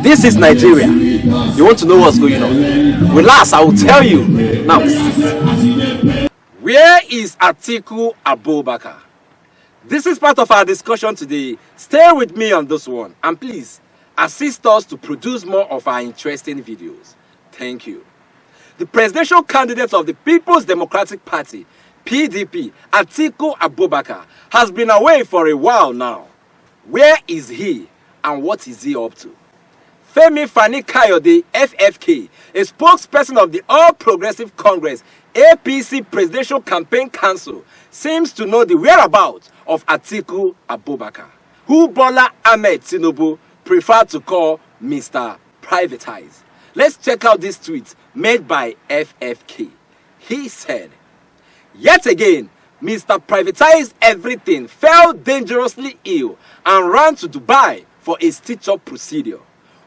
This is Nigeria. You want to know what's going on? Relax, I will tell you. Now, where is Atiku Abubakar? This is part of our discussion today. Stay with me on this one, and please assist us to produce more of our interesting videos. Thank you. The presidential candidate of the People's Democratic Party, PDP, Atiku Abubakar, has been away for a while now. Where is he and what is he up to? Femi Fani-Kayode, FFK, a spokesperson of the All Progressive Congress APC Presidential Campaign Council, seems to know the whereabouts of Atiku Abubakar, who Bola Ahmed Tinubu preferred to call Mr. Privatize. Let's check out this tweet made by FFK. He said, "Yet again, Mr. Privatized Everything fell dangerously ill and ran to Dubai for a stitch-up procedure.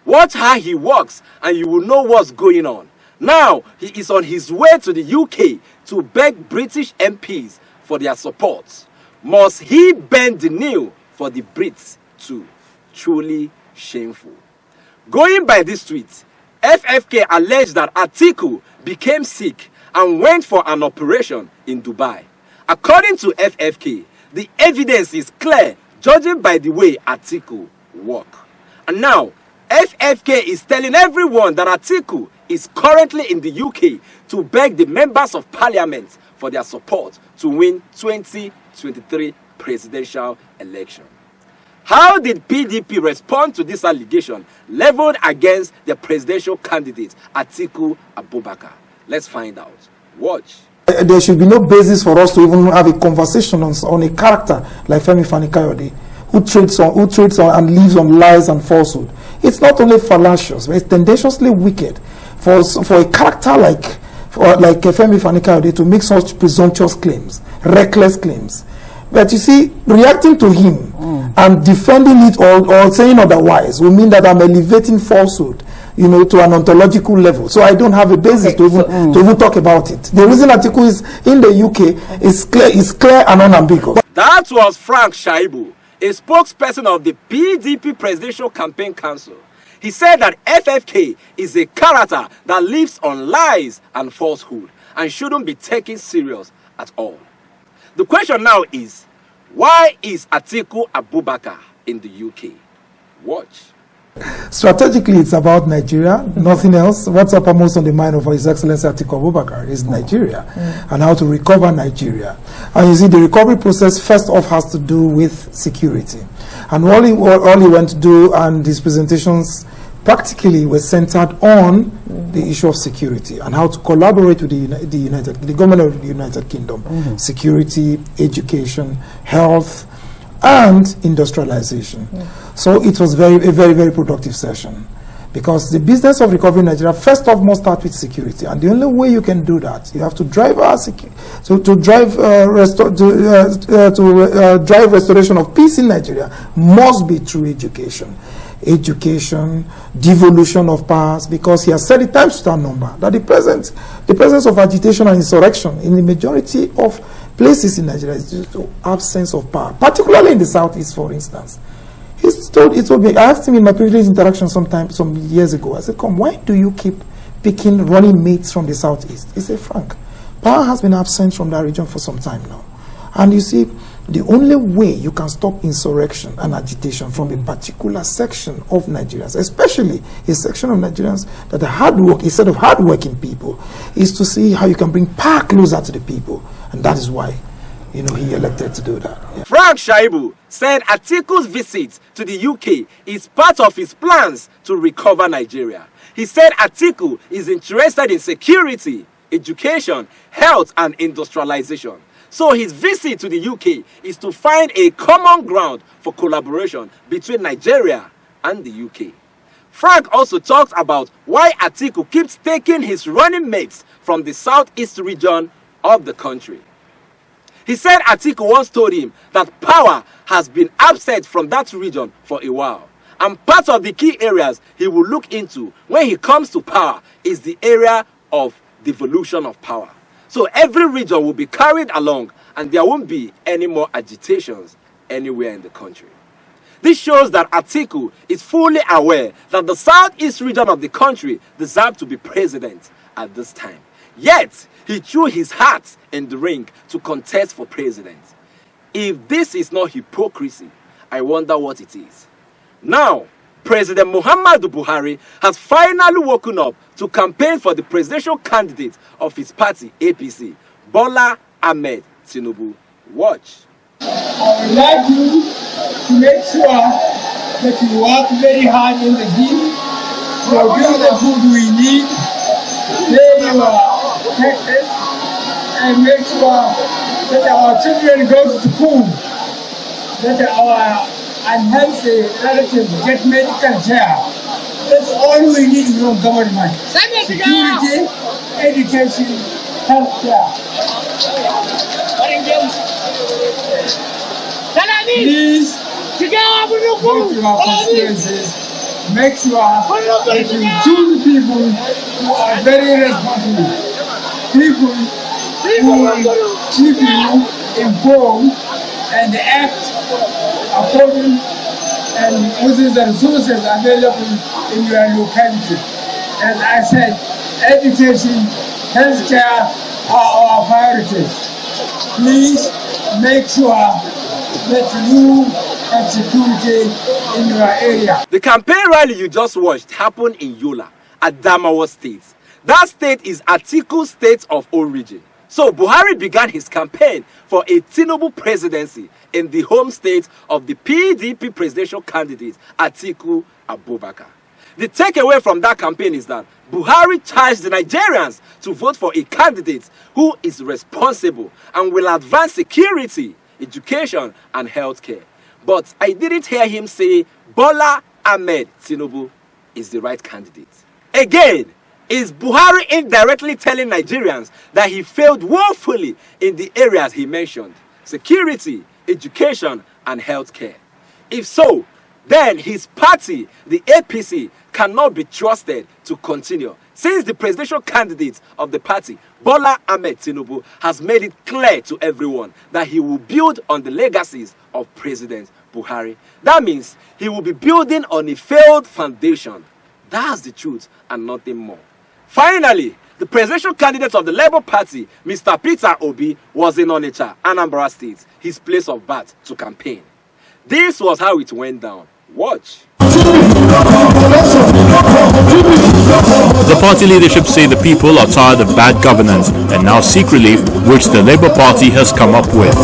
Watch how he works and you will know what's going on. Now, he is on his way to the UK to beg British MPs for their support. Must he bend the knee for the Brits too? Truly shameful." Going by this tweet, FFK alleged that Atiku became sick and went for an operation in Dubai. According to FFK, the evidence is clear judging by the way Atiku walks. And now, FFK is telling everyone that Atiku is currently in the UK to beg the members of parliament for their support to win 2023 presidential election. How did PDP respond to this allegation leveled against the presidential candidate Atiku Abubakar? Let's find out. Watch. There should be no basis for us to even have a conversation on a character like Femi Fani-Kayode, who trades on and lives on lies and falsehood. It's not only fallacious, but it's tendenciously wicked for a character like Femi Fani-Kayode to make such presumptuous claims, reckless claims. But you see, reacting to him and defending it or saying otherwise will mean that I'm elevating falsehood, to an ontological level. So I don't have a basis to even talk about it. The reason Atiku is in the UK is clear and unambiguous. That was Frank Shaibu, a spokesperson of the PDP Presidential Campaign Council. He said that FFK is a character that lives on lies and falsehood and shouldn't be taken serious at all. The question now is, why is Atiku Abubakar in the UK? Watch. Strategically, it's about Nigeria, nothing else. What's uppermost on the mind of His Excellency Atiku Abubakar is Nigeria and how to recover Nigeria. And you see, the recovery process first off has to do with security. And all he went to do, and his presentations practically were centered on the issue of security and how to collaborate with the government of the United Kingdom. Security, education, health, and industrialization. So it was a very, very productive session, because the business of recovering Nigeria first off must start with security, and the only way you can do that, you have to drive drive restoration of peace in Nigeria must be through education, devolution of powers, because he has said it times without number that the presence of agitation and insurrection in the majority of places in Nigeria is due to absence of power, particularly in the southeast, for instance. I asked him in my previous interaction some years ago, I said, "Come, why do you keep picking running mates from the southeast?" He said, "Frank, power has been absent from that region for some time now. And you see, the only way you can stop insurrection and agitation from a particular section of Nigerians, especially a section of Nigerians that are instead of hardworking people, is to see how you can bring power closer to the people." And that is why, he elected to do that. Yeah. Frank Shaibu said Atiku's visit to the UK is part of his plans to recover Nigeria. He said Atiku is interested in security, education, health, and industrialization. So his visit to the UK is to find a common ground for collaboration between Nigeria and the UK. Frank also talked about why Atiku keeps taking his running mates from the southeast region of the country. He said Atiku once told him that power has been absent from that region for a while, and part of the key areas he will look into when he comes to power is the area of devolution of power. So every region will be carried along, and there won't be any more agitations anywhere in the country. This shows that Atiku is fully aware that the southeast region of the country deserves to be president at this time. Yet, he threw his hat in the ring to contest for president. If this is not hypocrisy, I wonder what it is. Now, President Muhammadu Buhari has finally woken up to campaign for the presidential candidate of his party, APC, Bola Ahmed Tinubu. Watch. I would like you to make sure that you work very hard in the gym, produce the food we need, pay your taxes, and make sure that our children go to school, that our unhealthy relatives get medical care. That's all we need from government. Security, education, health care. Please, go to your constituencies, make sure that you choose people who are very responsible, people who will keep you informed and act according and using the resources available in your locality. As I said, education, healthcare are our priorities. Please make sure that you have security in your area. The campaign rally you just watched happened in Yola, Adamawa State. That state is Atiku's state of origin. So Buhari began his campaign for a Tinubu presidency in the home state of the PDP presidential candidate Atiku Abubakar. The takeaway from that campaign is that Buhari charged the Nigerians to vote for a candidate who is responsible and will advance security, education, and healthcare. But I didn't hear him say Bola Ahmed Tinubu is the right candidate. Again, is Buhari indirectly telling Nigerians that he failed woefully in the areas he mentioned: security, education, and healthcare? If so, then his party, the APC, cannot be trusted to continue, since the presidential candidate of the party, Bola Ahmed Tinubu, has made it clear to everyone that he will build on the legacies of President Buhari. That means he will be building on a failed foundation. That's the truth and nothing more. Finally, the presidential candidate of the Labour Party, Mr. Peter Obi, was in Onitsha, Anambra State, his place of birth, to campaign. This was how it went down. Watch. The party leadership say the people are tired of bad governance and now seek relief, which the Labour Party has come up with. The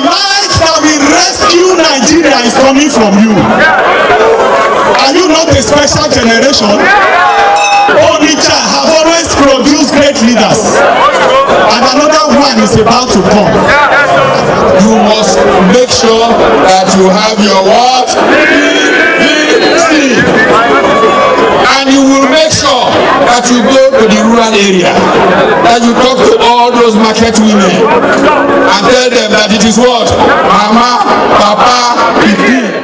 light that will rescue Nigeria is coming from you. Are you not a special generation? Onitsha have always produced great leaders, and another one is about to come. You must make sure that you have your what? And you will make sure that you go to the rural area, that you talk to all those market women and tell them that it is what? Mama, Papa, Pipi.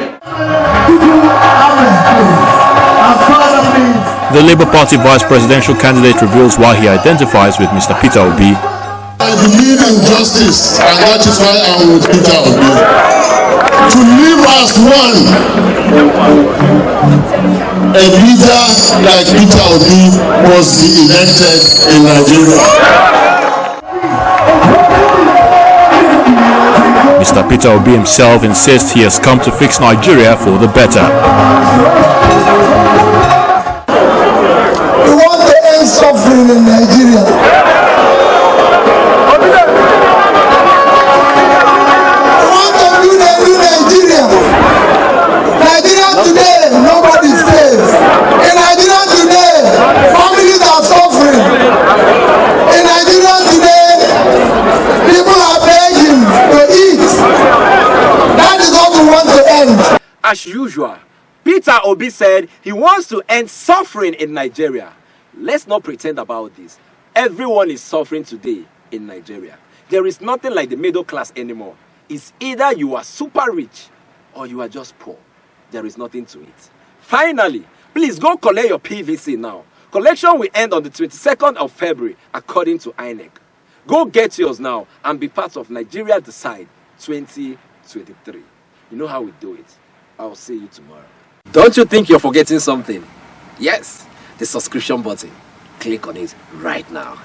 The Labour Party vice presidential candidate reveals why he identifies with Mr. Peter Obi. I believe in justice, and that is why I'm with Peter Obi. To live as one, a leader like Peter Obi must be elected in Nigeria. Mr. Peter Obi himself insists he has come to fix Nigeria for the better. We want to end suffering in Nigeria. Today, nobody is safe. In Nigeria today, families are suffering. In Nigeria today, people are begging to eat. That is what we want to end. As usual, Peter Obi said he wants to end suffering in Nigeria. Let's not pretend about this. Everyone is suffering today in Nigeria. There is nothing like the middle class anymore. It's either you are super rich or you are just poor. There is nothing to it. Finally, please go collect your PVC now. Collection will end on the 22nd of February according to INEC. Go get yours now and be part of Nigeria Decide 2023. You know how we do it. I'll see you tomorrow. Don't you think you're forgetting something? Yes, the subscription button. Click on it right now.